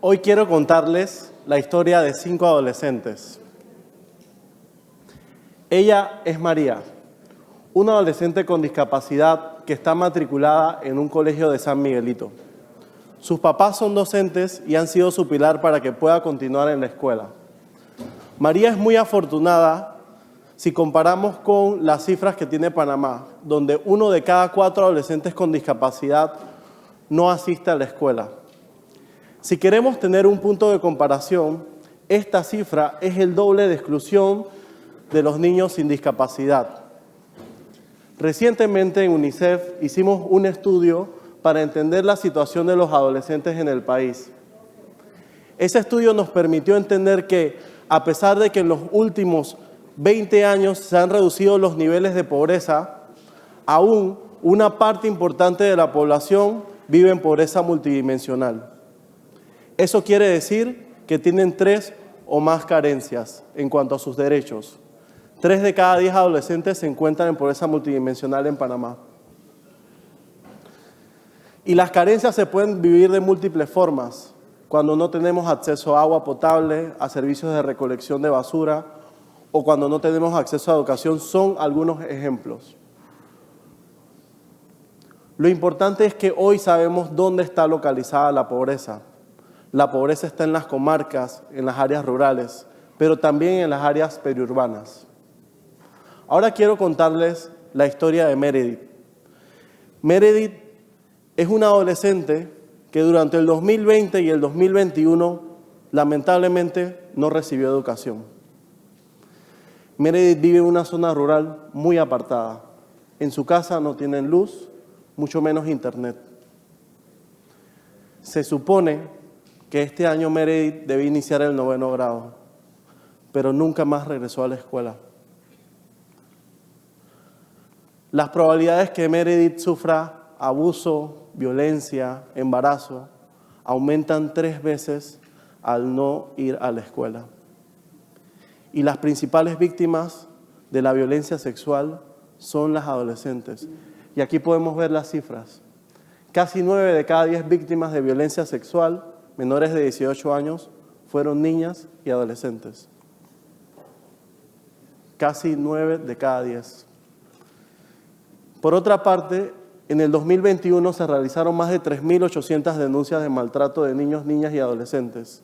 Hoy quiero contarles la historia de 5 adolescentes. Ella es María, una adolescente con discapacidad que está matriculada en un colegio de San Miguelito. Sus papás son docentes y han sido su pilar para que pueda continuar en la escuela. María es muy afortunada si comparamos con las cifras que tiene Panamá, donde 1 de cada 4 adolescentes con discapacidad no asiste a la escuela. Si queremos tener un punto de comparación, esta cifra es el doble de exclusión de los niños sin discapacidad. Recientemente en UNICEF hicimos un estudio para entender la situación de los adolescentes en el país. Ese estudio nos permitió entender que, a pesar de que en los últimos 20 años se han reducido los niveles de pobreza, aún una parte importante de la población vive en pobreza multidimensional. Eso quiere decir que tienen 3 o más carencias en cuanto a sus derechos. 3 de cada 10 adolescentes se encuentran en pobreza multidimensional en Panamá. Y las carencias se pueden vivir de múltiples formas. Cuando no tenemos acceso a agua potable, a servicios de recolección de basura, o cuando no tenemos acceso a educación, son algunos ejemplos. Lo importante es que hoy sabemos dónde está localizada la pobreza. La pobreza está en las comarcas, en las áreas rurales, pero también en las áreas periurbanas. Ahora quiero contarles la historia de Meredith. Meredith es una adolescente que durante el 2020 y el 2021 lamentablemente no recibió educación. Meredith vive en una zona rural muy apartada. En su casa no tienen luz, mucho menos internet. Se supone que este año Meredith debe iniciar el 9º grado, pero nunca más regresó a la escuela. Las probabilidades que Meredith sufra abuso, violencia, embarazo, aumentan 3 veces al no ir a la escuela. Y las principales víctimas de la violencia sexual son las adolescentes. Y aquí podemos ver las cifras. Casi 9 de cada 10 víctimas de violencia sexual menores de 18 años fueron niñas y adolescentes. Casi 9 de cada 10. Por otra parte, en el 2021 se realizaron más de 3.800 denuncias de maltrato de niños, niñas y adolescentes.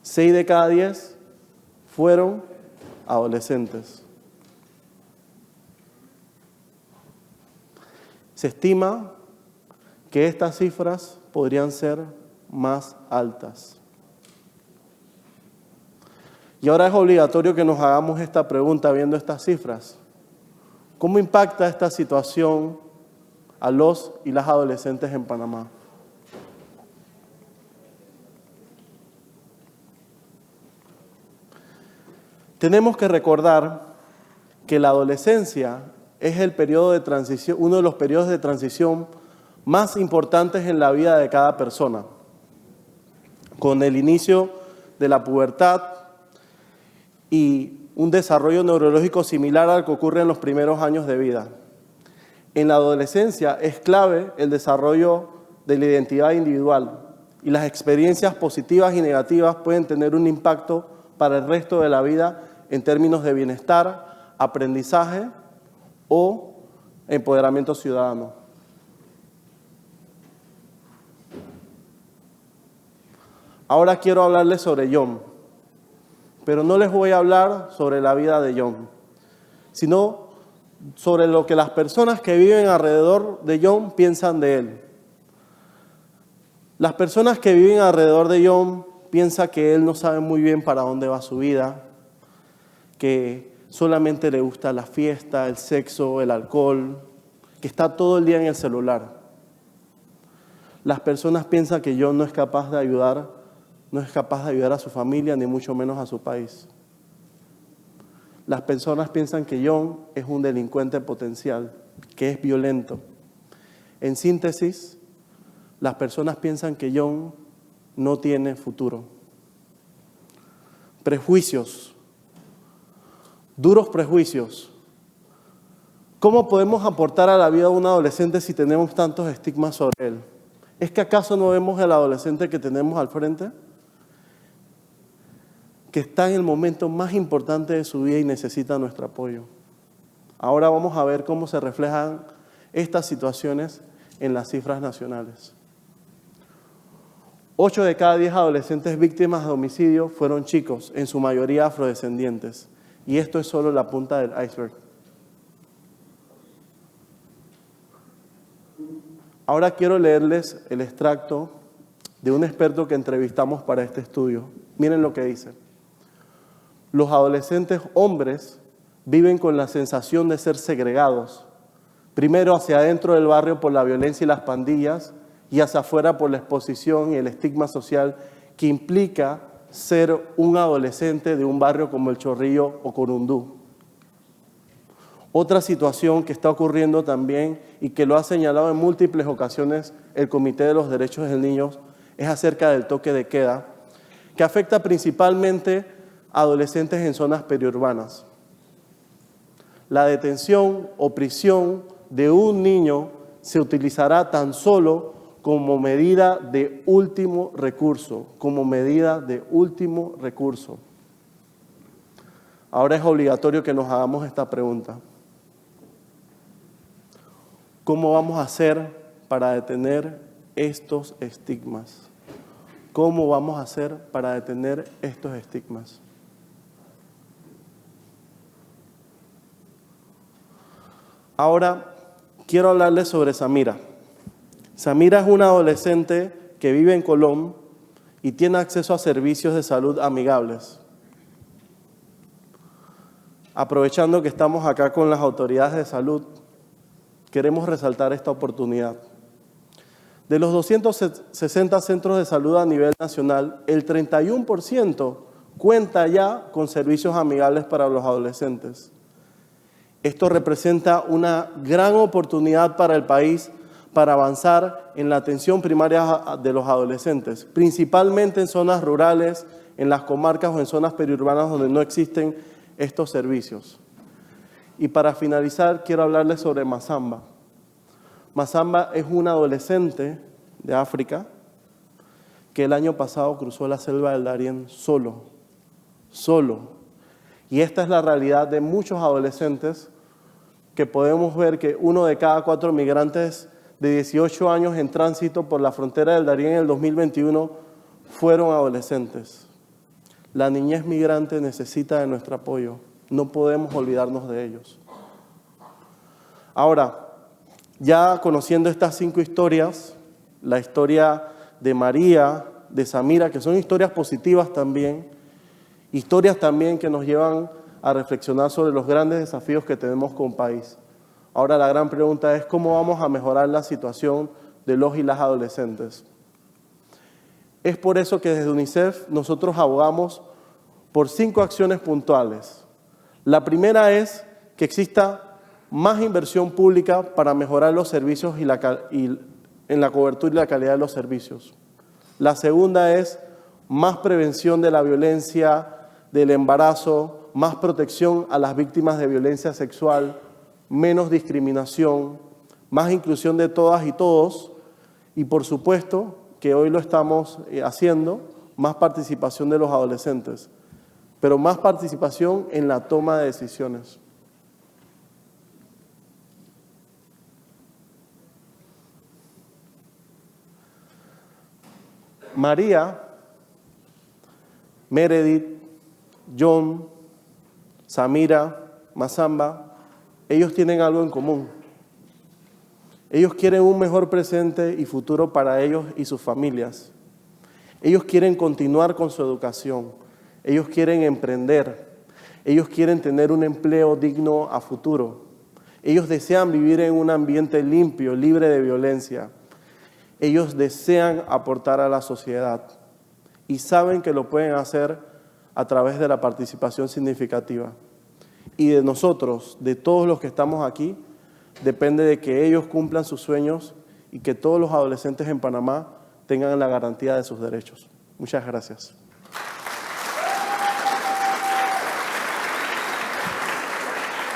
6 de cada 10 fueron adolescentes. Se estima que estas cifras podrían ser más altas. Y ahora es obligatorio que nos hagamos esta pregunta viendo estas cifras. ¿Cómo impacta esta situación a los y las adolescentes en Panamá? Tenemos que recordar que la adolescencia es el periodo de transición, uno de los periodos de transición más importantes en la vida de cada persona, con el inicio de la pubertad y un desarrollo neurológico similar al que ocurre en los primeros años de vida. En la adolescencia es clave el desarrollo de la identidad individual y las experiencias positivas y negativas pueden tener un impacto para el resto de la vida en términos de bienestar, aprendizaje o empoderamiento ciudadano. Ahora quiero hablarles sobre John, pero no les voy a hablar sobre la vida de John, sino sobre lo que las personas que viven alrededor de John piensan de él. Las personas que viven alrededor de John piensan que él no sabe muy bien para dónde va su vida, que solamente le gusta la fiesta, el sexo, el alcohol, que está todo el día en el celular. Las personas piensan que John no es capaz de ayudar a su familia, ni mucho menos a su país. Las personas piensan que John es un delincuente potencial, que es violento. En síntesis, las personas piensan que John no tiene futuro. Prejuicios, duros prejuicios. ¿Cómo podemos aportar a la vida de un adolescente si tenemos tantos estigmas sobre él? ¿Es que acaso no vemos al adolescente que tenemos al frente? que está en el momento más importante de su vida y necesita nuestro apoyo. Ahora vamos a ver cómo se reflejan estas situaciones en las cifras nacionales. 8 de cada 10 adolescentes víctimas de homicidio fueron chicos, en su mayoría afrodescendientes. Y esto es solo la punta del iceberg. Ahora quiero leerles el extracto de un experto que entrevistamos para este estudio. Miren lo que dice. Los adolescentes hombres viven con la sensación de ser segregados, primero hacia adentro del barrio por la violencia y las pandillas, y hacia afuera por la exposición y el estigma social que implica ser un adolescente de un barrio como El Chorrillo o Corundú. Otra situación que está ocurriendo también y que lo ha señalado en múltiples ocasiones el Comité de los Derechos del Niño es acerca del toque de queda, que afecta principalmente a adolescentes en zonas periurbanas. La detención o prisión de un niño se utilizará tan solo como medida de último recurso, Ahora es obligatorio que nos hagamos esta pregunta. ¿Cómo vamos a hacer para detener estos estigmas? ¿Cómo vamos a hacer para detener estos estigmas? Ahora quiero hablarles sobre Samira. Samira es una adolescente que vive en Colón y tiene acceso a servicios de salud amigables. Aprovechando que estamos acá con las autoridades de salud, queremos resaltar esta oportunidad. De los 260 centros de salud a nivel nacional, el 31% cuenta ya con servicios amigables para los adolescentes. Esto representa una gran oportunidad para el país para avanzar en la atención primaria de los adolescentes, principalmente en zonas rurales, en las comarcas o en zonas periurbanas donde no existen estos servicios. Y para finalizar, quiero hablarles sobre Masamba. Masamba es una adolescente de África que el año pasado cruzó la selva del Darién solo. Y esta es la realidad de muchos adolescentes que podemos ver que 1 de cada 4 migrantes de 18 años en tránsito por la frontera del Darién en el 2021 fueron adolescentes. La niñez migrante necesita de nuestro apoyo. No podemos olvidarnos de ellos. Ahora, ya conociendo estas 5 historias, la historia de María, de Samira, que son historias positivas también, historias también que nos llevan a reflexionar sobre los grandes desafíos que tenemos como país. Ahora la gran pregunta es cómo vamos a mejorar la situación de los y las adolescentes. Es por eso que desde UNICEF nosotros abogamos por 5 acciones puntuales. La primera es que exista más inversión pública para mejorar los servicios en la cobertura y la calidad de los servicios. La segunda es más prevención de la violencia, del embarazo, más protección a las víctimas de violencia sexual, menos discriminación, más inclusión de todas y todos y, por supuesto, que hoy lo estamos haciendo, más participación de los adolescentes, pero más participación en la toma de decisiones. María, Meredith, John, Samira, Masamba, ellos tienen algo en común. Ellos quieren un mejor presente y futuro para ellos y sus familias. Ellos quieren continuar con su educación. Ellos quieren emprender. Ellos quieren tener un empleo digno a futuro. Ellos desean vivir en un ambiente limpio, libre de violencia. Ellos desean aportar a la sociedad y saben que lo pueden hacer a través de la participación significativa. Y de nosotros, de todos los que estamos aquí, depende de que ellos cumplan sus sueños y que todos los adolescentes en Panamá tengan la garantía de sus derechos. Muchas gracias.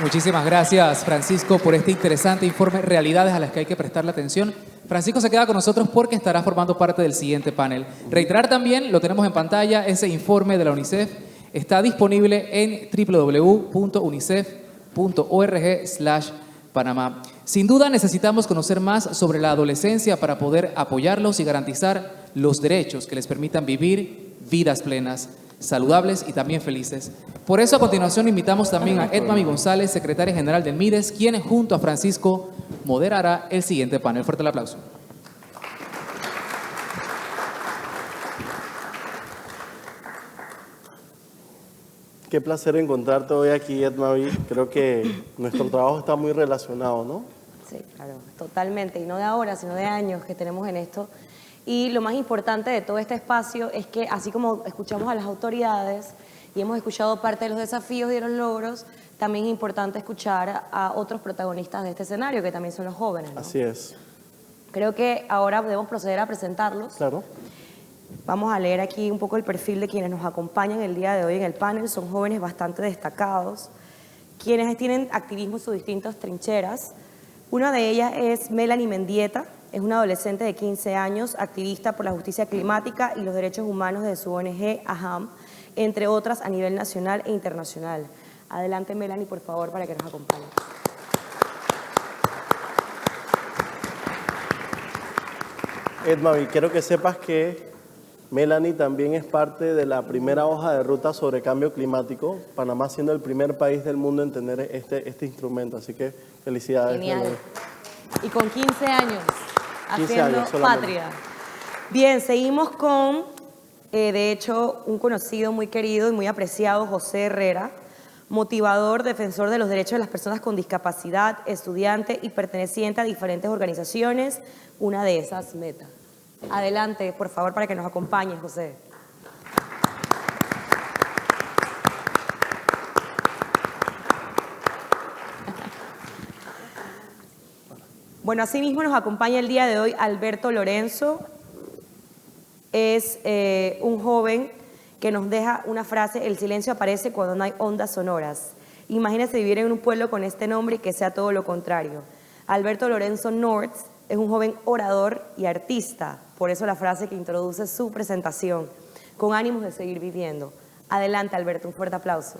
Muchísimas gracias, Francisco, por este interesante informe, realidades a las que hay que prestarle atención. Francisco se queda con nosotros porque estará formando parte del siguiente panel. Reiterar también, lo tenemos en pantalla, ese informe de la UNICEF está disponible en www.unicef.org/Panamá. Sin duda necesitamos conocer más sobre la adolescencia para poder apoyarlos y garantizar los derechos que les permitan vivir vidas plenas, saludables y también felices. Por eso a continuación invitamos también a Edmami González, secretaria general del MIDES, quien junto a Francisco moderará el siguiente panel. Fuerte el aplauso. Qué placer encontrarte hoy aquí, Edmami. Creo que nuestro trabajo está muy relacionado, ¿no? Sí, claro, totalmente. Y no de ahora, sino de años que tenemos en esto. Y lo más importante de todo este espacio es que, así como escuchamos a las autoridades y hemos escuchado parte de los desafíos y de los logros, también es importante escuchar a otros protagonistas de este escenario, que también son los jóvenes, ¿no? Así es. Creo que ahora debemos proceder a presentarlos. Claro. Vamos a leer aquí un poco el perfil de quienes nos acompañan el día de hoy en el panel. Son jóvenes bastante destacados, quienes tienen activismo en sus distintas trincheras. Una de ellas es Melanie Mendieta, es una adolescente de 15 años, activista por la justicia climática y los derechos humanos de su ONG AHAM, entre otras a nivel nacional e internacional. Adelante, Melanie, por favor, para que nos acompañe. Edmami, quiero que sepas que Melanie también es parte de la primera hoja de ruta sobre cambio climático, Panamá siendo el primer país del mundo en tener este instrumento, así que felicidades. Genial. Melanie. Y con 15 años, 15 haciendo años solamente. patria. Bien, seguimos con, de hecho, un conocido, muy querido y muy apreciado, José Herrera, motivador, defensor de los derechos de las personas con discapacidad, estudiante y perteneciente a diferentes organizaciones, una de esas Meta. Adelante, por favor, para que nos acompañe, José. Bueno, asimismo nos acompaña el día de hoy Alberto Lorenzo. Es un joven que nos deja una frase: el silencio aparece cuando no hay ondas sonoras. Imagínese vivir en un pueblo con este nombre y que sea todo lo contrario. Alberto Lorenzo North es un joven orador y artista, por eso la frase que introduce su presentación, con ánimos de seguir viviendo. Adelante, Alberto, un fuerte aplauso.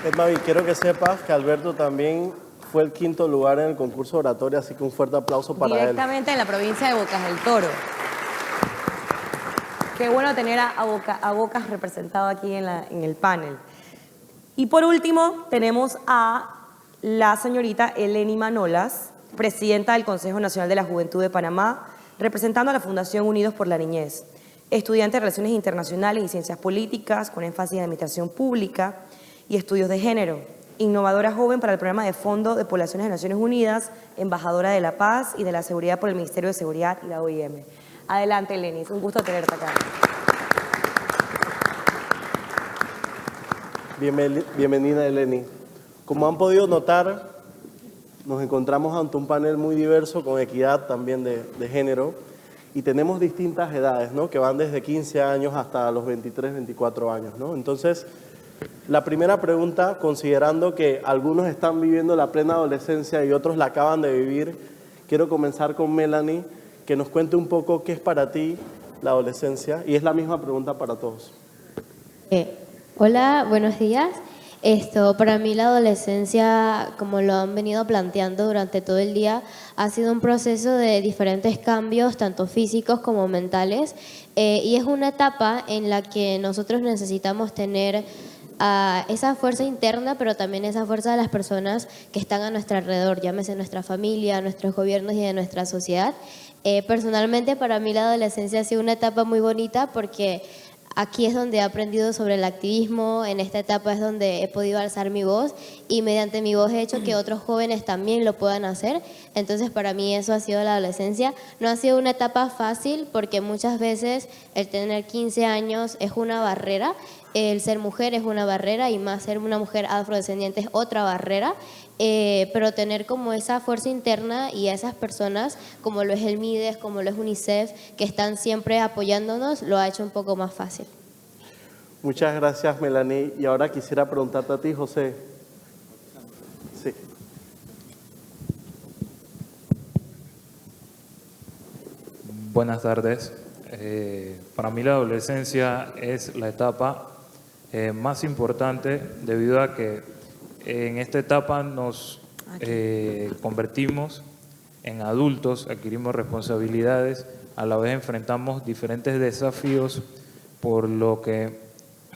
Edmami, quiero que sepas que Alberto también fue el 5º lugar en el concurso de oratoria, así que un fuerte aplauso para él. Directamente en la provincia de Bocas del Toro. Qué bueno tener a Bocas representado aquí en el panel. Y por último, tenemos a la señorita Eleni Manolas, presidenta del Consejo Nacional de la Juventud de Panamá, representando a la Fundación Unidos por la Niñez, estudiante de Relaciones Internacionales y Ciencias Políticas, con énfasis en Administración Pública y Estudios de Género, innovadora joven para el Programa de Fondo de Poblaciones de Naciones Unidas, embajadora de la Paz y de la Seguridad por el Ministerio de Seguridad y la OIM. Adelante, Eleni, es un gusto tenerte acá. Bienvenida, Eleni. Como han podido notar, nos encontramos ante un panel muy diverso, con equidad también de género, y tenemos distintas edades, ¿no? Que van desde 15 años hasta los 23, 24 años, ¿no? Entonces, la primera pregunta, considerando que algunos están viviendo la plena adolescencia y otros la acaban de vivir, quiero comenzar con Melanie, que nos cuente un poco qué es para ti la adolescencia, y es la misma pregunta para todos. Hola, buenos días. Para mí la adolescencia, como lo han venido planteando durante todo el día, ha sido un proceso de diferentes cambios, tanto físicos como mentales, y es una etapa en la que nosotros necesitamos tener esa fuerza interna, pero también esa fuerza de las personas que están a nuestro alrededor, llámese nuestra familia, nuestros gobiernos y de nuestra sociedad. Personalmente, para mí la adolescencia ha sido una etapa muy bonita porque aquí es donde he aprendido sobre el activismo, en esta etapa es donde he podido alzar mi voz y mediante mi voz he hecho que otros jóvenes también lo puedan hacer. Entonces para mí eso ha sido la adolescencia. No ha sido una etapa fácil porque muchas veces el tener 15 años es una barrera, el ser mujer es una barrera y más ser una mujer afrodescendiente es otra barrera. Pero tener como esa fuerza interna y a esas personas como lo es el MIDES, como lo es UNICEF, que están siempre apoyándonos, lo ha hecho un poco más fácil. Muchas gracias, Melanie. Y ahora quisiera preguntarte a ti, José. Sí. Buenas tardes. Para mí la adolescencia es la etapa más importante debido a que en esta etapa nos convertimos en adultos, adquirimos responsabilidades, a la vez enfrentamos diferentes desafíos, por lo que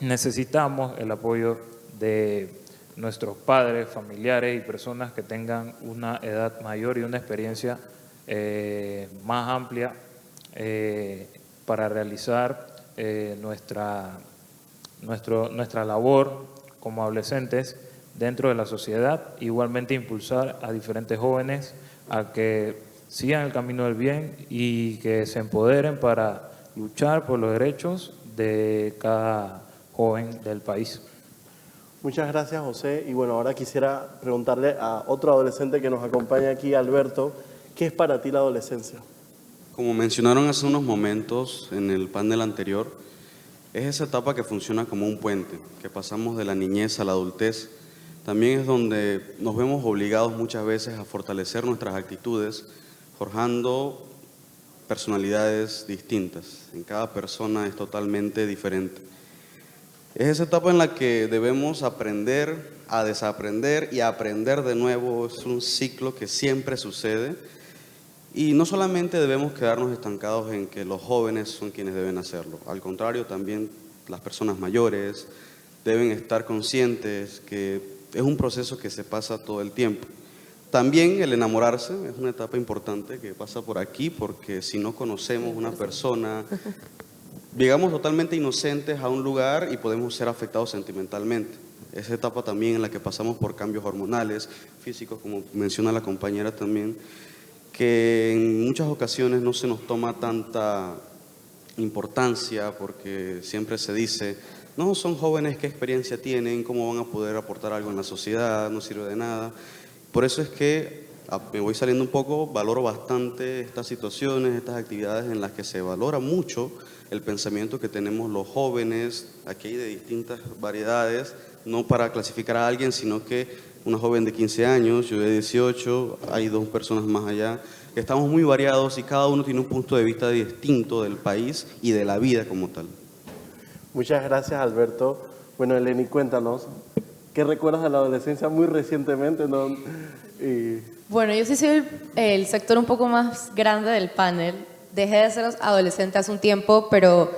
necesitamos el apoyo de nuestros padres, familiares y personas que tengan una edad mayor y una experiencia más amplia para realizar nuestra labor como adolescentes dentro de la sociedad. Igualmente impulsar a diferentes jóvenes a que sigan el camino del bien y que se empoderen para luchar por los derechos de cada joven del país. Muchas gracias, José. Y bueno, ahora quisiera preguntarle a otro adolescente que nos acompaña aquí, Alberto, ¿qué es para ti la adolescencia? Como mencionaron hace unos momentos en el panel anterior, es esa etapa que funciona como un puente, que pasamos de la niñez a la adultez. También es donde nos vemos obligados muchas veces a fortalecer nuestras actitudes, forjando personalidades distintas. En cada persona es totalmente diferente. Es esa etapa en la que debemos aprender a desaprender y a aprender de nuevo. Es un ciclo que siempre sucede. Y no solamente debemos quedarnos estancados en que los jóvenes son quienes deben hacerlo. Al contrario, también las personas mayores deben estar conscientes que es un proceso que se pasa todo el tiempo. También el enamorarse es una etapa importante que pasa por aquí, porque si no conocemos una persona, llegamos totalmente inocentes a un lugar y podemos ser afectados sentimentalmente. Esa etapa también en la que pasamos por cambios hormonales, físicos, como menciona la compañera también, que en muchas ocasiones no se nos toma tanta importancia porque siempre se dice, no, son jóvenes, ¿qué experiencia tienen? ¿Cómo van a poder aportar algo en la sociedad? No sirve de nada. Por eso es que me voy saliendo un poco, valoro bastante estas situaciones, estas actividades en las que se valora mucho el pensamiento que tenemos los jóvenes, aquí hay de distintas variedades, no para clasificar a alguien, sino que una joven de 15 años, yo de 18, hay dos personas más allá, que estamos muy variados y cada uno tiene un punto de vista distinto del país y de la vida como tal. Muchas gracias, Alberto. Bueno, Eleni, cuéntanos, ¿qué recuerdas de la adolescencia muy recientemente, ¿no? Bueno, yo sí soy el sector un poco más grande del panel. Dejé de ser adolescente hace un tiempo, pero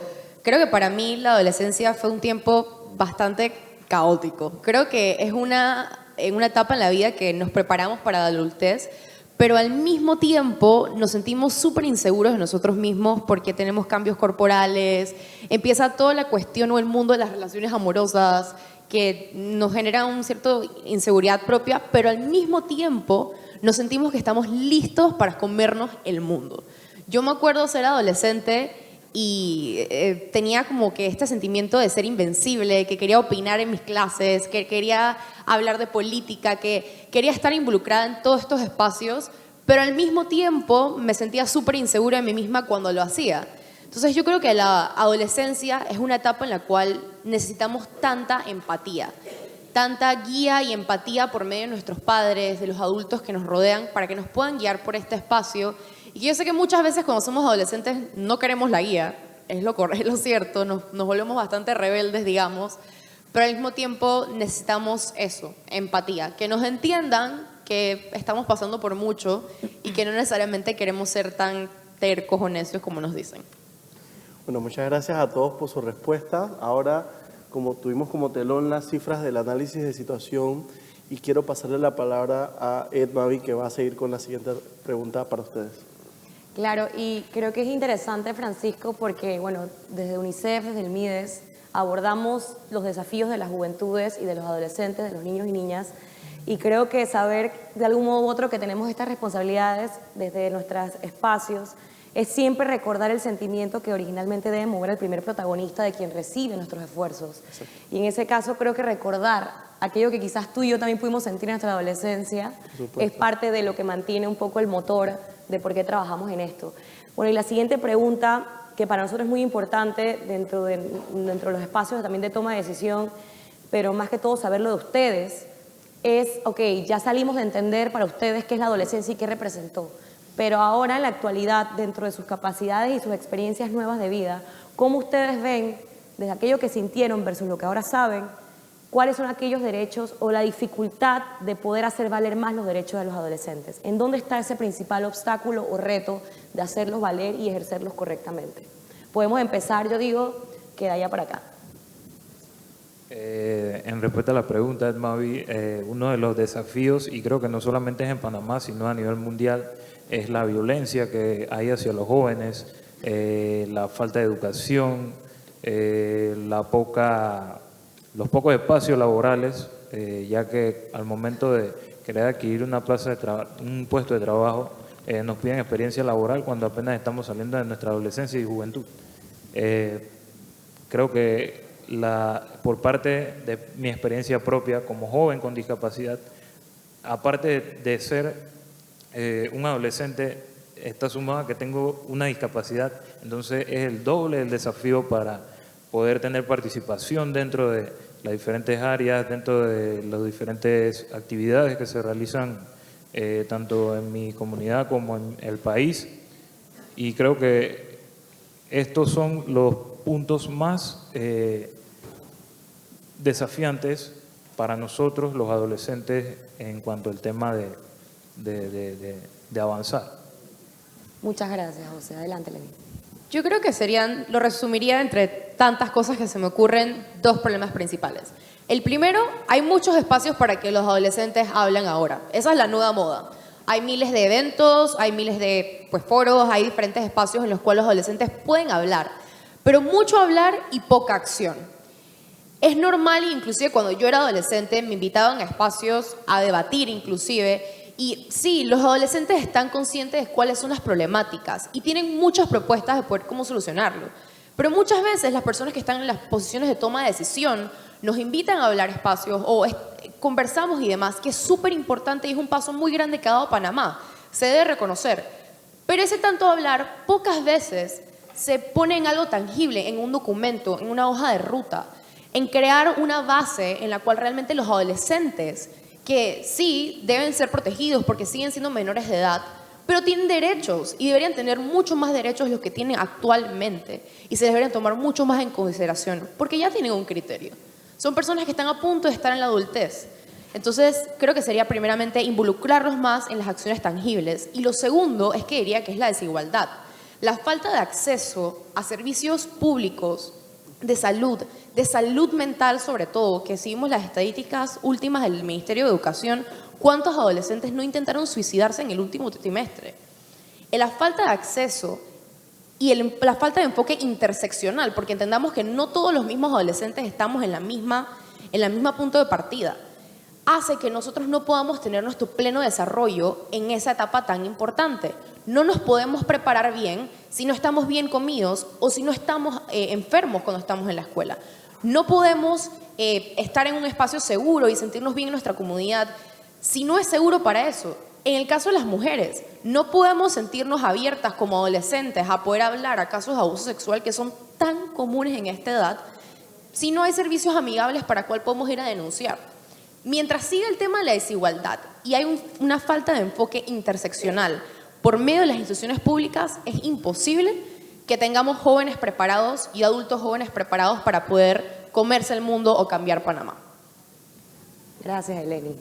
creo que para mí la adolescencia fue un tiempo bastante caótico. Creo que es una etapa en la vida que nos preparamos para la adultez, pero al mismo tiempo nos sentimos súper inseguros de nosotros mismos porque tenemos cambios corporales, empieza toda la cuestión o el mundo de las relaciones amorosas que nos genera una cierta inseguridad propia, pero al mismo tiempo nos sentimos que estamos listos para comernos el mundo. Yo me acuerdo ser adolescente y tenía como que este sentimiento de ser invencible, que quería opinar en mis clases, que quería hablar de política, que quería estar involucrada en todos estos espacios, pero al mismo tiempo me sentía súper insegura de mí misma cuando lo hacía. Entonces yo creo que la adolescencia es una etapa en la cual necesitamos tanta empatía, tanta guía y empatía por medio de nuestros padres, de los adultos que nos rodean, para que nos puedan guiar por este espacio. Y yo sé que muchas veces cuando somos adolescentes no queremos la guía, es lo cierto, nos volvemos bastante rebeldes, digamos, pero al mismo tiempo necesitamos eso, empatía, que nos entiendan que estamos pasando por mucho y que no necesariamente queremos ser tan tercos o necios como nos dicen. Bueno, muchas gracias a todos por su respuesta. Ahora, como tuvimos como telón las cifras del análisis de situación, y quiero pasarle la palabra a Ed Mavi, que va a seguir con la siguiente pregunta para ustedes. Claro, y creo que es interesante, Francisco, porque bueno, desde UNICEF, desde el MIDES, abordamos los desafíos de las juventudes y de los adolescentes, de los niños y niñas, y creo que saber de algún modo u otro que tenemos estas responsabilidades desde nuestros espacios es siempre recordar el sentimiento que originalmente debe mover al primer protagonista de quien recibe nuestros esfuerzos. Exacto. Y en ese caso creo que recordar aquello que quizás tú y yo también pudimos sentir en nuestra adolescencia es parte de lo que mantiene un poco el motor de por qué trabajamos en esto. Bueno, y la siguiente pregunta, que para nosotros es muy importante dentro de los espacios también de toma de decisión, pero más que todo saberlo de ustedes, es, ok, ya salimos de entender para ustedes qué es la adolescencia y qué representó, Pero ahora, en la actualidad, dentro de sus capacidades y sus experiencias nuevas de vida, ¿cómo ustedes ven, desde aquello que sintieron versus lo que ahora saben, cuáles son aquellos derechos o la dificultad de poder hacer valer más los derechos de los adolescentes? ¿En dónde está ese principal obstáculo o reto de hacerlos valer y ejercerlos correctamente? Podemos empezar, yo digo, que de allá para acá. En respuesta a la pregunta, Edmavi, uno de los desafíos, y creo que no solamente es en Panamá, sino a nivel mundial, es la violencia que hay hacia los jóvenes, la falta de educación, los pocos espacios laborales, ya que al momento de querer adquirir una un puesto de trabajo, nos piden experiencia laboral cuando apenas estamos saliendo de nuestra adolescencia y juventud. Creo que por parte de mi experiencia propia como joven con discapacidad, aparte de ser un adolescente, está sumado a que tengo una discapacidad, entonces es el doble del desafío para poder tener participación dentro de las diferentes áreas, dentro de las diferentes actividades que se realizan tanto en mi comunidad como en el país. Y creo que estos son los puntos más desafiantes para nosotros los adolescentes en cuanto al tema de avanzar. Muchas gracias, José. Adelante, Lenny. Yo creo que lo resumiría entre tantas cosas que se me ocurren, dos problemas principales. El primero, hay muchos espacios para que los adolescentes hablen ahora. Esa es la nueva moda. Hay miles de eventos, hay miles de foros, hay diferentes espacios en los cuales los adolescentes pueden hablar, pero mucho hablar y poca acción. Es normal, inclusive cuando yo era adolescente, me invitaban a espacios a debatir inclusive, y sí, los adolescentes están conscientes de cuáles son las problemáticas y tienen muchas propuestas de poder cómo solucionarlo. Pero muchas veces las personas que están en las posiciones de toma de decisión nos invitan a hablar espacios o conversamos y demás, que es súper importante y es un paso muy grande que ha dado Panamá, se debe reconocer. Pero ese tanto hablar pocas veces se pone en algo tangible, en un documento, en una hoja de ruta, en crear una base en la cual realmente los adolescentes, que sí deben ser protegidos porque siguen siendo menores de edad, pero tienen derechos y deberían tener mucho más derechos de los que tienen actualmente y se deberían tomar mucho más en consideración porque ya tienen un criterio. Son personas que están a punto de estar en la adultez. Entonces, creo que sería primeramente involucrarlos más en las acciones tangibles. Y lo segundo es que diría que es la desigualdad. La falta de acceso a servicios públicos de salud mental sobre todo, que si vimos las estadísticas últimas del Ministerio de Educación, ¿cuántos adolescentes no intentaron suicidarse en el último trimestre? La falta de acceso y la falta de enfoque interseccional, porque entendamos que no todos los mismos adolescentes estamos en la misma punto de partida, hace que nosotros no podamos tener nuestro pleno desarrollo en esa etapa tan importante. No nos podemos preparar bien si no estamos bien comidos o si no estamos enfermos cuando estamos en la escuela. No podemos estar en un espacio seguro y sentirnos bien en nuestra comunidad si no es seguro para eso. En el caso de las mujeres, no podemos sentirnos abiertas como adolescentes a poder hablar a casos de abuso sexual que son tan comunes en esta edad si no hay servicios amigables para cuál podemos ir a denunciar. Mientras siga el tema de la desigualdad y hay una falta de enfoque interseccional por medio de las instituciones públicas, es imposible que tengamos jóvenes preparados y adultos jóvenes preparados para poder comerse el mundo o cambiar Panamá. Gracias, Eleni.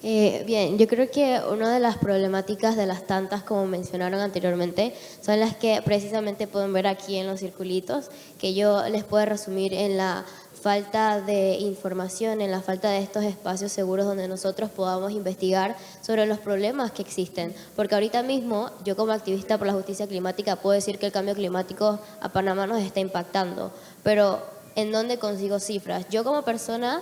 Bien, yo creo que una de las problemáticas de las tantas, como mencionaron anteriormente, son las que precisamente pueden ver aquí en los circulitos, que yo les puedo resumir en la falta de información, en la falta de estos espacios seguros donde nosotros podamos investigar sobre los problemas que existen. Porque ahorita mismo, yo como activista por la justicia climática puedo decir que el cambio climático a Panamá nos está impactando, pero ¿en dónde consigo cifras? Yo como persona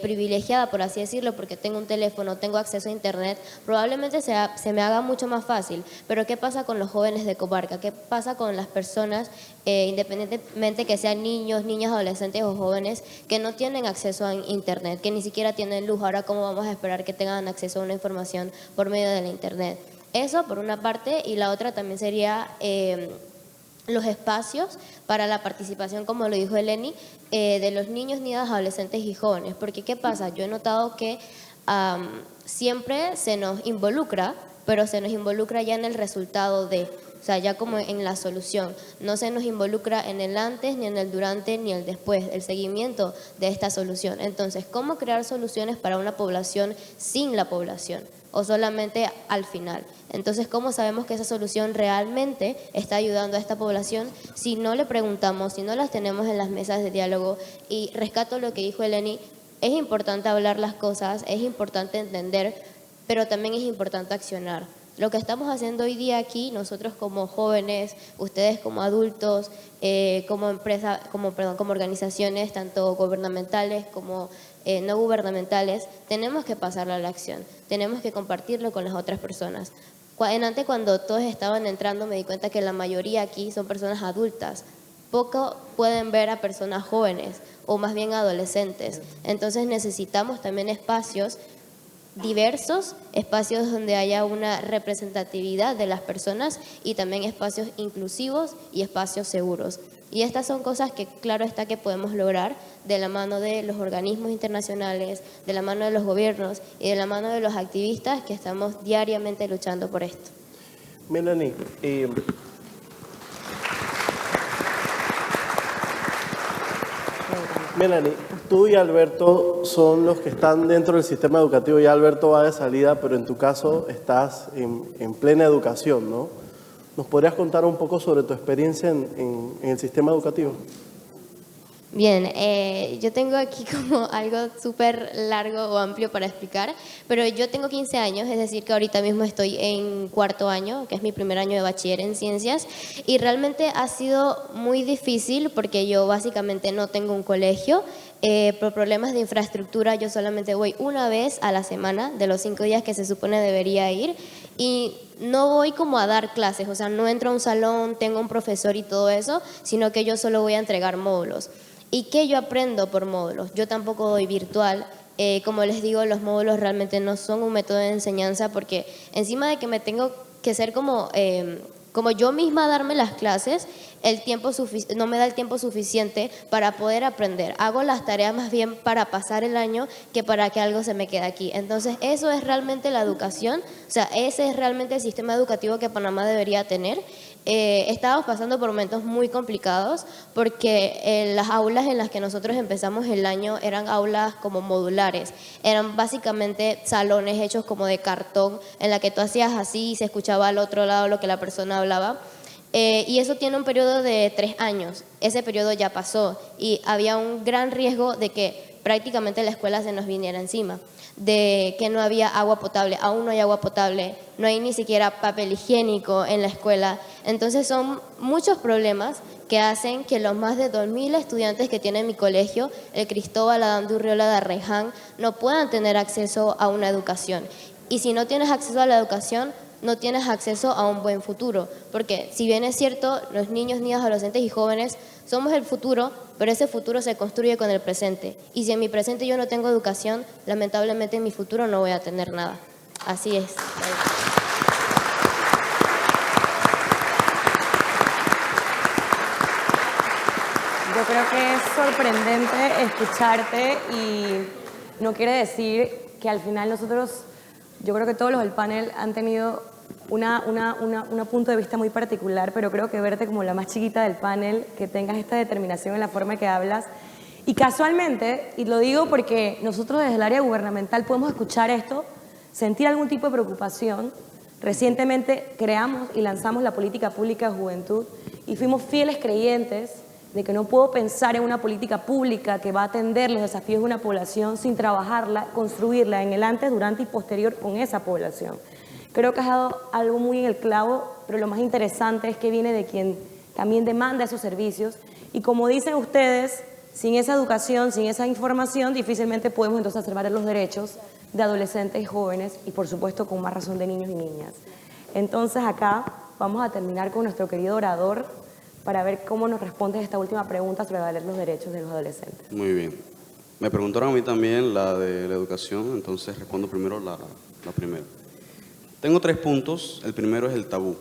privilegiada, por así decirlo, porque tengo un teléfono, tengo acceso a internet, probablemente se me haga mucho más fácil. Pero ¿qué pasa con los jóvenes de comarca? ¿Qué pasa con las personas, independientemente que sean niños, niñas, adolescentes o jóvenes, que no tienen acceso a internet, que ni siquiera tienen luz? Ahora, ¿cómo vamos a esperar que tengan acceso a una información por medio de la internet? Eso por una parte, y la otra también sería los espacios para la participación, como lo dijo Eleni, de los niños, niñas, adolescentes y jóvenes. Porque ¿qué pasa? Yo he notado que siempre se nos involucra pero se nos involucra ya en el resultado de, o sea, ya como en la solución. No se nos involucra en el antes, ni en el durante, ni el después, el seguimiento de esta solución. Entonces, ¿cómo crear soluciones para una población sin la población o solamente al final? Entonces, ¿cómo sabemos que esa solución realmente está ayudando a esta población si no le preguntamos, si no las tenemos en las mesas de diálogo? Y rescato lo que dijo Eleni, es importante hablar las cosas, es importante entender, pero también es importante accionar. Lo que estamos haciendo hoy día aquí, nosotros como jóvenes, ustedes como adultos, como empresa, como organizaciones, tanto gubernamentales como no gubernamentales, tenemos que pasarlo a la acción, tenemos que compartirlo con las otras personas. Antes, cuando todos estaban entrando, me di cuenta que la mayoría aquí son personas adultas. Poco pueden ver a personas jóvenes o más bien adolescentes. Entonces necesitamos también espacios diversos, espacios donde haya una representatividad de las personas y también espacios inclusivos y espacios seguros. Y estas son cosas que, claro está, que podemos lograr de la mano de los organismos internacionales, de la mano de los gobiernos y de la mano de los activistas que estamos diariamente luchando por esto. Melanie, tú y Alberto son los que están dentro del sistema educativo. Ya Alberto va de salida, pero en tu caso estás en plena educación, ¿no? ¿Nos podrías contar un poco sobre tu experiencia en el sistema educativo? Bien, yo tengo aquí como algo súper largo o amplio para explicar, pero yo tengo 15 años, es decir que ahorita mismo estoy en cuarto año, que es mi primer año de bachiller en ciencias, y realmente ha sido muy difícil porque yo básicamente no tengo un colegio. Por problemas de infraestructura yo solamente voy una vez a la semana de los 5 días que se supone debería ir, y no voy como a dar clases, o sea, no entro a un salón, tengo un profesor y todo eso, sino que yo solo voy a entregar módulos. ¿Y qué yo aprendo por módulos? Yo tampoco doy virtual. Como les digo, los módulos realmente no son un método de enseñanza porque encima de que me tengo que ser como yo misma darme las clases, no me da el tiempo suficiente para poder aprender. Hago las tareas más bien para pasar el año que para que algo se me quede aquí. Entonces, eso es realmente la educación, o sea, ese es realmente el sistema educativo que Panamá debería tener. Estábamos pasando por momentos muy complicados porque las aulas en las que nosotros empezamos el año eran aulas como modulares, eran básicamente salones hechos como de cartón en la que tú hacías así y se escuchaba al otro lado lo que la persona hablaba. Y eso tiene un periodo de 3 años, ese periodo ya pasó y había un gran riesgo de que prácticamente la escuela se nos viniera encima, de que no había agua potable, aún no hay agua potable, no hay ni siquiera papel higiénico en la escuela. Entonces son muchos problemas que hacen que los más de 2.000 estudiantes que tiene mi colegio, el Cristóbal Adán de Urriola de Arreján, no puedan tener acceso a una educación. Y si no tienes acceso a la educación, no tienes acceso a un buen futuro, porque si bien es cierto, los niños, niñas, adolescentes y jóvenes somos el futuro, pero ese futuro se construye con el presente. Y si en mi presente yo no tengo educación, lamentablemente en mi futuro no voy a tener nada. Así es. Yo creo que es sorprendente escucharte y no quiere decir que al final nosotros, yo creo que todos los del panel han tenido un punto de vista muy particular, pero creo que verte como la más chiquita del panel, que tengas esta determinación en la forma que hablas. Y casualmente, y lo digo porque nosotros desde el área gubernamental podemos escuchar esto, sentir algún tipo de preocupación. Recientemente creamos y lanzamos la política pública de juventud y fuimos fieles creyentes de que no puedo pensar en una política pública que va a atender los desafíos de una población sin trabajarla, construirla en el antes, durante y posterior con esa población. Creo que has dado algo muy en el clavo, pero lo más interesante es que viene de quien también demanda esos servicios. Y como dicen ustedes, sin esa educación, sin esa información, difícilmente podemos entonces observar los derechos de adolescentes y jóvenes y, por supuesto, con más razón de niños y niñas. Entonces, acá vamos a terminar con nuestro querido orador para ver cómo nos respondes esta última pregunta sobre valer los derechos de los adolescentes. Muy bien. Me preguntaron a mí también la de la educación, entonces respondo primero la primera. Tengo 3 puntos. El primero es el tabú,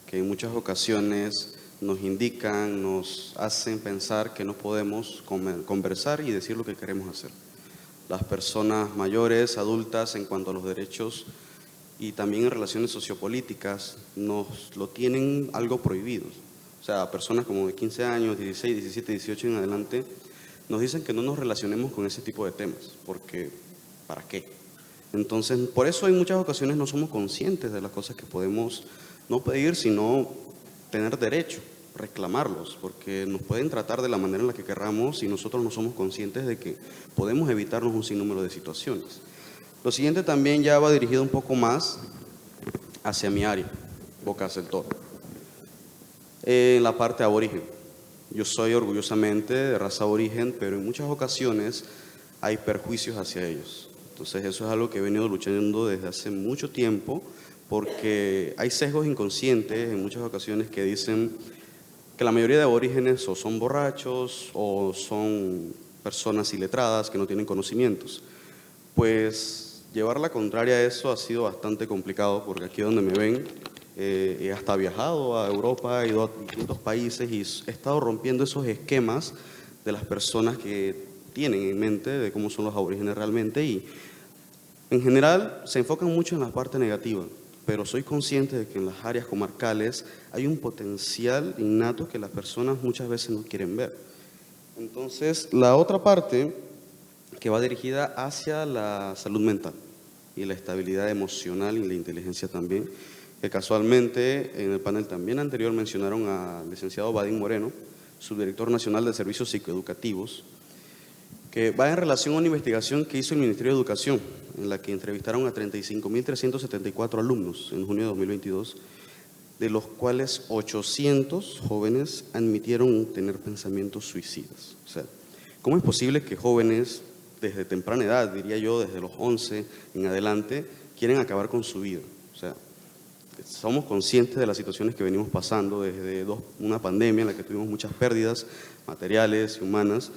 que en muchas ocasiones nos indican, nos hacen pensar que no podemos conversar y decir lo que queremos hacer. Las personas mayores, adultas, en cuanto a los derechos, y también en relaciones sociopolíticas nos lo tienen algo prohibido. O sea, personas como de 15 años, 16, 17, 18 en adelante, nos dicen que no nos relacionemos con ese tipo de temas, porque ¿para qué? Entonces, por eso en muchas ocasiones no somos conscientes de las cosas que podemos no pedir, sino tener derecho, reclamarlos, porque nos pueden tratar de la manera en la que querramos y nosotros no somos conscientes de que podemos evitarnos un sinnúmero de situaciones. Lo siguiente también ya va dirigido un poco más hacia mi área, Bocas del Toro. En la parte aborigen. Yo soy orgullosamente de raza aborigen, pero en muchas ocasiones hay perjuicios hacia ellos. Entonces eso es algo que he venido luchando desde hace mucho tiempo, porque hay sesgos inconscientes en muchas ocasiones que dicen que la mayoría de aborígenes o son borrachos o son personas iletradas que no tienen conocimientos. Pues llevar la contraria a eso ha sido bastante complicado, porque aquí donde me ven he hasta viajado a Europa, he ido a distintos países y he estado rompiendo esos esquemas de las personas que tienen en mente de cómo son los aborígenes realmente, y en general se enfocan mucho en la parte negativa, pero soy consciente de que en las áreas comarcales hay un potencial innato que las personas muchas veces no quieren ver. Entonces, la otra parte que va dirigida hacia la salud mental y la estabilidad emocional y la inteligencia también, que casualmente en el panel también anterior mencionaron al licenciado Vadim Moreno, subdirector nacional de servicios psicoeducativos, que va en relación a una investigación que hizo el Ministerio de Educación, en la que entrevistaron a 35.374 alumnos en junio de 2022, de los cuales 800 jóvenes admitieron tener pensamientos suicidas. O sea, ¿cómo es posible que jóvenes desde temprana edad, diría yo, desde los 11 en adelante, quieren acabar con su vida? O sea, somos conscientes de las situaciones que venimos pasando desde una pandemia en la que tuvimos muchas pérdidas materiales y humanas.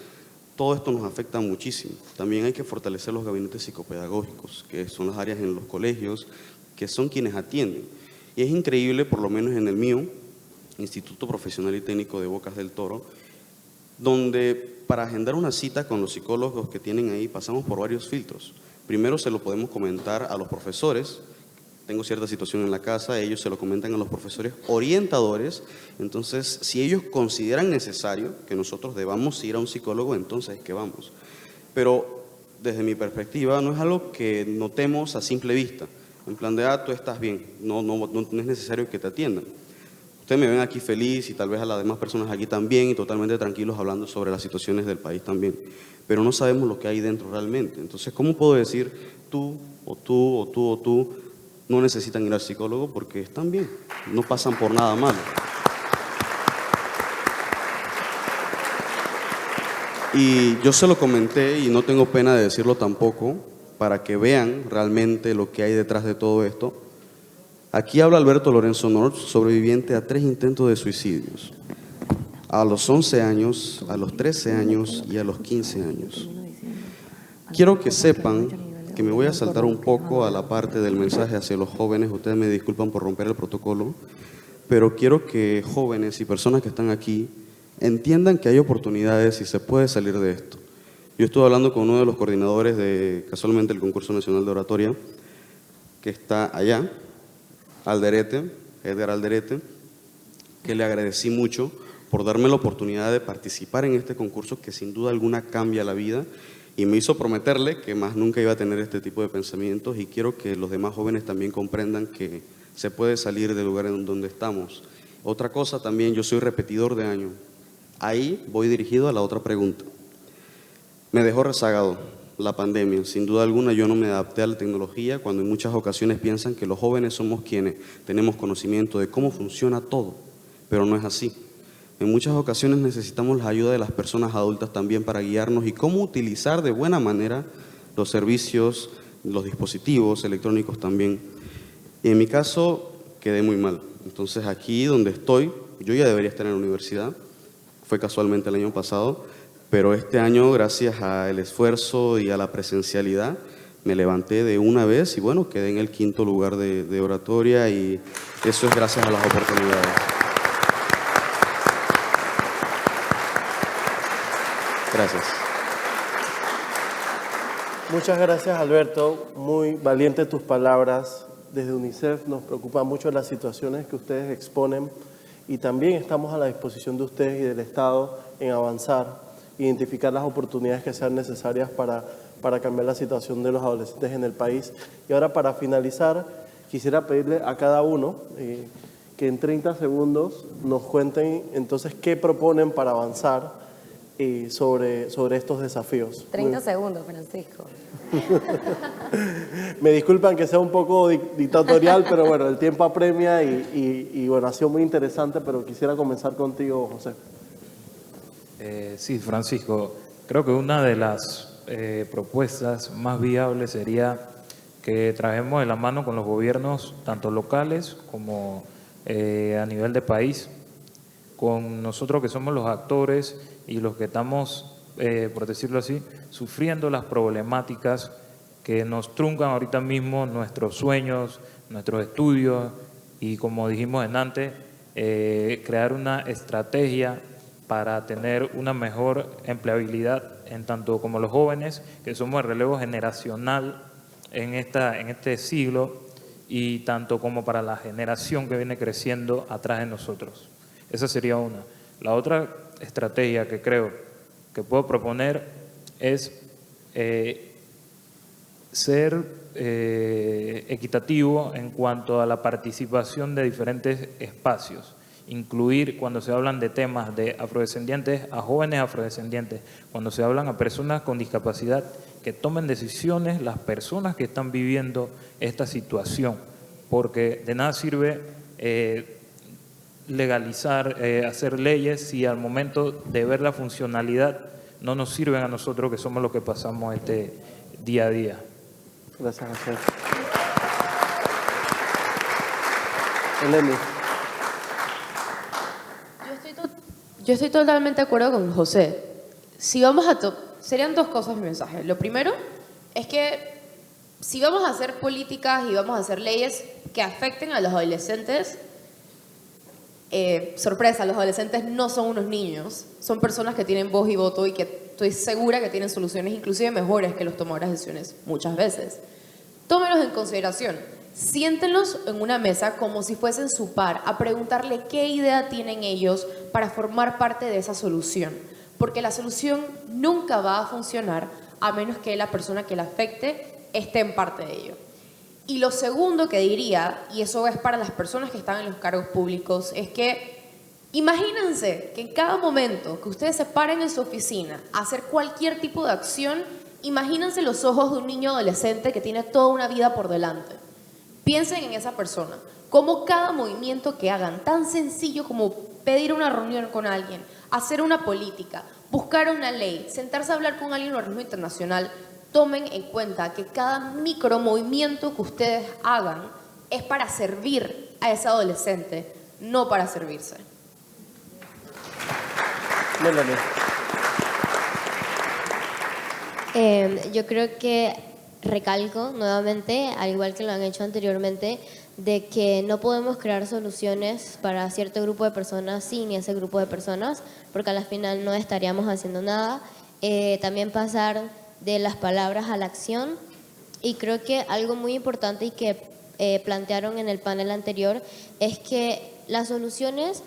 Todo esto nos afecta muchísimo. También hay que fortalecer los gabinetes psicopedagógicos, que son las áreas en los colegios, que son quienes atienden. Y es increíble, por lo menos en el mío, Instituto Profesional y Técnico de Bocas del Toro, donde para agendar una cita con los psicólogos que tienen ahí pasamos por varios filtros. Primero se lo podemos comentar a los profesores. Tengo cierta situación en la casa, ellos se lo comentan a los profesores orientadores. Entonces, si ellos consideran necesario que nosotros debamos ir a un psicólogo, entonces es que vamos. Pero desde mi perspectiva no es algo que notemos a simple vista, en plan de, tú estás bien, no es necesario que te atiendan. Ustedes me ven aquí feliz y tal vez a las demás personas aquí también y totalmente tranquilos hablando sobre las situaciones del país también, pero no sabemos lo que hay dentro realmente. Entonces, ¿cómo puedo decir tú o tú o tú o tú no necesitan ir al psicólogo porque están bien, no pasan por nada malo? Y yo se lo comenté y no tengo pena de decirlo tampoco, para que vean realmente lo que hay detrás de todo esto. Aquí habla Alberto Lorenzo North, sobreviviente a 3 intentos de suicidios, a los 11 años, a los 13 años y a los 15 años. Quiero que sepan que me voy a saltar un poco a la parte del mensaje hacia los jóvenes. Ustedes me disculpan por romper el protocolo, pero quiero que jóvenes y personas que están aquí entiendan que hay oportunidades y se puede salir de esto. Yo estuve hablando con uno de los coordinadores de, casualmente, el Concurso Nacional de Oratoria, que está allá, Edgar Alderete, que le agradecí mucho por darme la oportunidad de participar en este concurso que sin duda alguna cambia la vida, y me hizo prometerle que más nunca iba a tener este tipo de pensamientos, y quiero que los demás jóvenes también comprendan que se puede salir del lugar en donde estamos. Otra cosa también, yo soy repetidor de año. Ahí voy dirigido a la otra pregunta. Me dejó rezagado la pandemia. Sin duda alguna yo no me adapté a la tecnología, cuando en muchas ocasiones piensan que los jóvenes somos quienes tenemos conocimiento de cómo funciona todo, pero no es así. En muchas ocasiones necesitamos la ayuda de las personas adultas también para guiarnos y cómo utilizar de buena manera los servicios, los dispositivos electrónicos también. Y en mi caso quedé muy mal. Entonces aquí donde estoy, yo ya debería estar en la universidad, fue casualmente el año pasado, pero este año, gracias al esfuerzo y a la presencialidad, me levanté de una vez y bueno, quedé en el 5º lugar de oratoria, y eso es gracias a las oportunidades. Gracias. Muchas gracias, Alberto. Muy valientes tus palabras. desde UNICEF nos preocupa mucho las situaciones que ustedes exponen y también estamos a la disposición de ustedes y del Estado en avanzar, identificar las oportunidades que sean necesarias para cambiar la situación de los adolescentes en el país. Y ahora, para finalizar, quisiera pedirle a cada uno que en 30 segundos nos cuenten entonces qué proponen para avanzar sobre estos desafíos. 30 segundos, Francisco. Me disculpan que sea un poco dictatorial, pero bueno, el tiempo apremia y bueno, ha sido muy interesante, pero quisiera comenzar contigo, José. Sí, Francisco, creo que una de las propuestas más viables sería que trabajemos de la mano con los gobiernos, tanto locales como a nivel de país, con nosotros que somos los actores y los que estamos, por decirlo así, sufriendo las problemáticas que nos truncan ahorita mismo nuestros sueños, nuestros estudios y, como dijimos antes, crear una estrategia para tener una mejor empleabilidad en tanto como los jóvenes, que somos el relevo generacional en este siglo, y tanto como para la generación que viene creciendo atrás de nosotros. Esa sería una. La otra estrategia que creo que puedo proponer es ser equitativo en cuanto a la participación de diferentes espacios. Incluir, cuando se hablan de temas de afrodescendientes, a jóvenes afrodescendientes, cuando se hablan a personas con discapacidad, que tomen decisiones las personas que están viviendo esta situación, porque de nada sirve legalizar, hacer leyes si al momento de ver la funcionalidad no nos sirven a nosotros que somos los que pasamos este día a día. Gracias, José. Eleni. Yo estoy totalmente de acuerdo con José. Si vamos serían dos cosas mi mensaje. Lo primero es que si vamos a hacer políticas y vamos a hacer leyes que afecten a los adolescentes, sorpresa, los adolescentes no son unos niños, son personas que tienen voz y voto y que estoy segura que tienen soluciones inclusive mejores que los tomadores de decisiones muchas veces. Tómenlos en consideración, siéntenlos en una mesa como si fuesen su par, a preguntarle qué idea tienen ellos para formar parte de esa solución, porque la solución nunca va a funcionar a menos que la persona que la afecte esté en parte de ello. Y lo segundo que diría, y eso es para las personas que están en los cargos públicos, es que imagínense que en cada momento que ustedes se paren en su oficina a hacer cualquier tipo de acción, imagínense los ojos de un niño adolescente que tiene toda una vida por delante. Piensen en esa persona, cómo cada movimiento que hagan, tan sencillo como pedir una reunión con alguien, hacer una política, buscar una ley, sentarse a hablar con alguien en un organismo internacional, tomen en cuenta que cada micromovimiento que ustedes hagan es para servir a ese adolescente, no para servirse. Melanie. Yo creo que recalco nuevamente, al igual que lo han hecho anteriormente, de que no podemos crear soluciones para cierto grupo de personas sin ese grupo de personas, porque al final no estaríamos haciendo nada. También pasar de las palabras a la acción, y creo que algo muy importante y que plantearon en el panel anterior es que las soluciones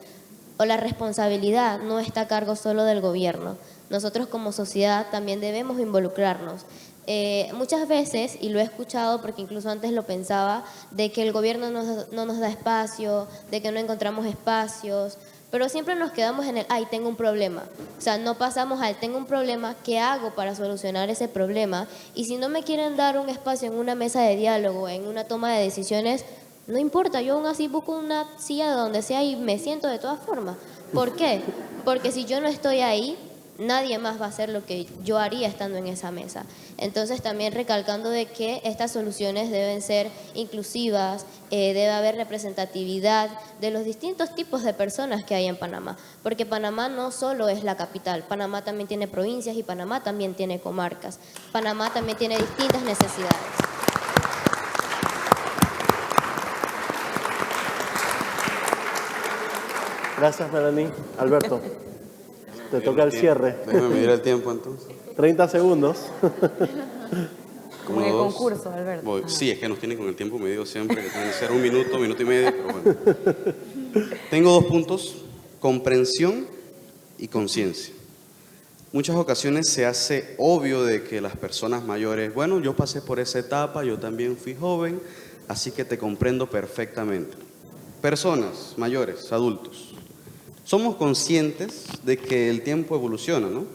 o la responsabilidad no está a cargo solo del gobierno. Nosotros como sociedad también debemos involucrarnos. Muchas veces, y lo he escuchado porque incluso antes lo pensaba, de que el gobierno no nos da espacio, de que no encontramos espacios, pero siempre nos quedamos en el, ay, tengo un problema. O sea, no pasamos al, tengo un problema, ¿qué hago para solucionar ese problema? Y si no me quieren dar un espacio en una mesa de diálogo, en una toma de decisiones, no importa, yo aún así busco una silla de donde sea y me siento de todas formas. ¿Por qué? Porque si yo no estoy ahí, nadie más va a hacer lo que yo haría estando en esa mesa. Entonces también recalcando de que estas soluciones deben ser inclusivas, debe haber representatividad de los distintos tipos de personas que hay en Panamá, porque Panamá no solo es la capital, Panamá también tiene provincias y Panamá también tiene comarcas, Panamá también tiene distintas necesidades. Gracias, Melanie. Alberto, te toca el cierre. Déjame medir el tiempo entonces. 30 segundos. Como en el concurso, Alberto. Voy. Sí, es que nos tienen con el tiempo medido siempre, que tiene que ser 1 minuto, 1 minuto y medio, pero bueno. Tengo 2 puntos, comprensión y conciencia. Muchas ocasiones se hace obvio de que las personas mayores, bueno, yo pasé por esa etapa, yo también fui joven, así que te comprendo perfectamente. Personas mayores, adultos, somos conscientes de que el tiempo evoluciona, ¿no?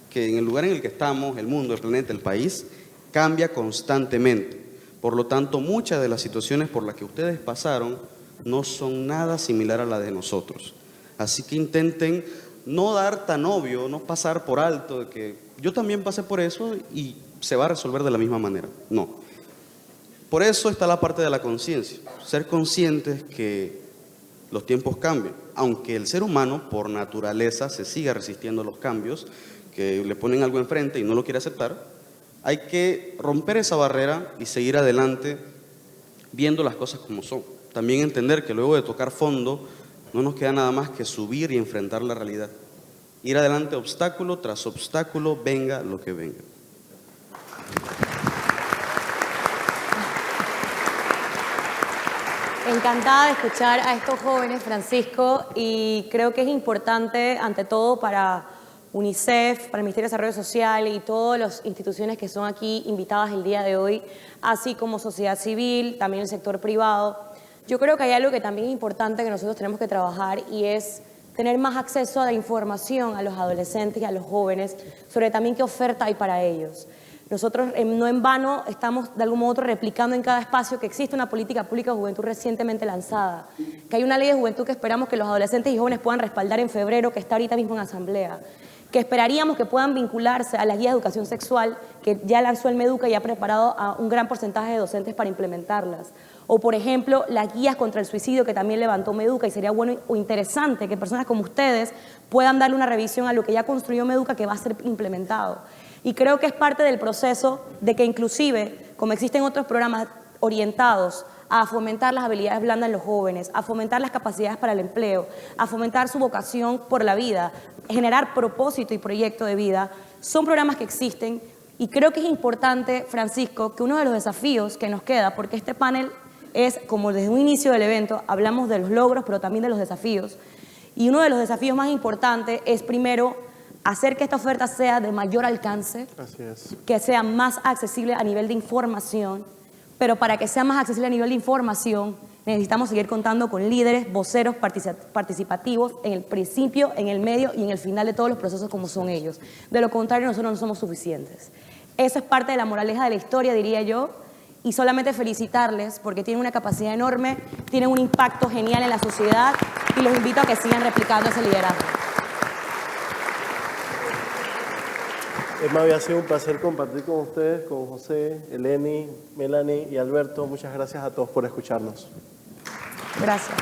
Que en el lugar en el que estamos, el mundo, el planeta, el país, cambia constantemente. Por lo tanto, muchas de las situaciones por las que ustedes pasaron no son nada similar a las de nosotros. Así que intenten no dar tan obvio, no pasar por alto de que yo también pasé por eso y se va a resolver de la misma manera. No. Por eso está la parte de la conciencia. Ser conscientes que los tiempos cambian. Aunque el ser humano, por naturaleza, se siga resistiendo a los cambios, que le ponen algo enfrente y no lo quiere aceptar, hay que romper esa barrera y seguir adelante viendo las cosas como son. También entender que luego de tocar fondo no nos queda nada más que subir y enfrentar la realidad. Ir adelante obstáculo tras obstáculo, venga lo que venga. Encantada de escuchar a estos jóvenes, Francisco, y creo que es importante, ante todo, para UNICEF, para el Ministerio de Desarrollo Social y todas las instituciones que son aquí invitadas el día de hoy, así como sociedad civil, también el sector privado. Yo creo que hay algo que también es importante que nosotros tenemos que trabajar y es tener más acceso a la información a los adolescentes y a los jóvenes sobre también qué oferta hay para ellos. Nosotros no en vano estamos de algún modo otro replicando en cada espacio que existe una política pública de juventud recientemente lanzada, que hay una ley de juventud que esperamos que los adolescentes y jóvenes puedan respaldar en febrero, que está ahorita mismo en asamblea, que esperaríamos que puedan vincularse a las guías de educación sexual que ya lanzó el Meduca y ha preparado a un gran porcentaje de docentes para implementarlas. O, por ejemplo, las guías contra el suicidio que también levantó Meduca, y sería bueno o interesante que personas como ustedes puedan darle una revisión a lo que ya construyó Meduca que va a ser implementado. Y creo que es parte del proceso de que inclusive, como existen otros programas orientados a fomentar las habilidades blandas en los jóvenes, a fomentar las capacidades para el empleo, a fomentar su vocación por la vida, generar propósito y proyecto de vida, son programas que existen y creo que es importante, Francisco, que uno de los desafíos que nos queda, porque este panel es, como desde un inicio del evento, hablamos de los logros, pero también de los desafíos, y uno de los desafíos más importantes es primero hacer que esta oferta sea de mayor alcance, Así es. que sea más accesible a nivel de información, pero para que sea más accesible a nivel de información necesitamos seguir contando con líderes, voceros participativos en el principio, en el medio y en el final de todos los procesos como son ellos. De lo contrario, nosotros no somos suficientes. Eso es parte de la moraleja de la historia, diría yo, y solamente felicitarles porque tienen una capacidad enorme, tienen un impacto genial en la sociedad y los invito a que sigan replicando ese liderazgo. Me había sido un placer compartir con ustedes, con José, Eleni, Melanie y Alberto. Muchas gracias a todos por escucharnos. Gracias.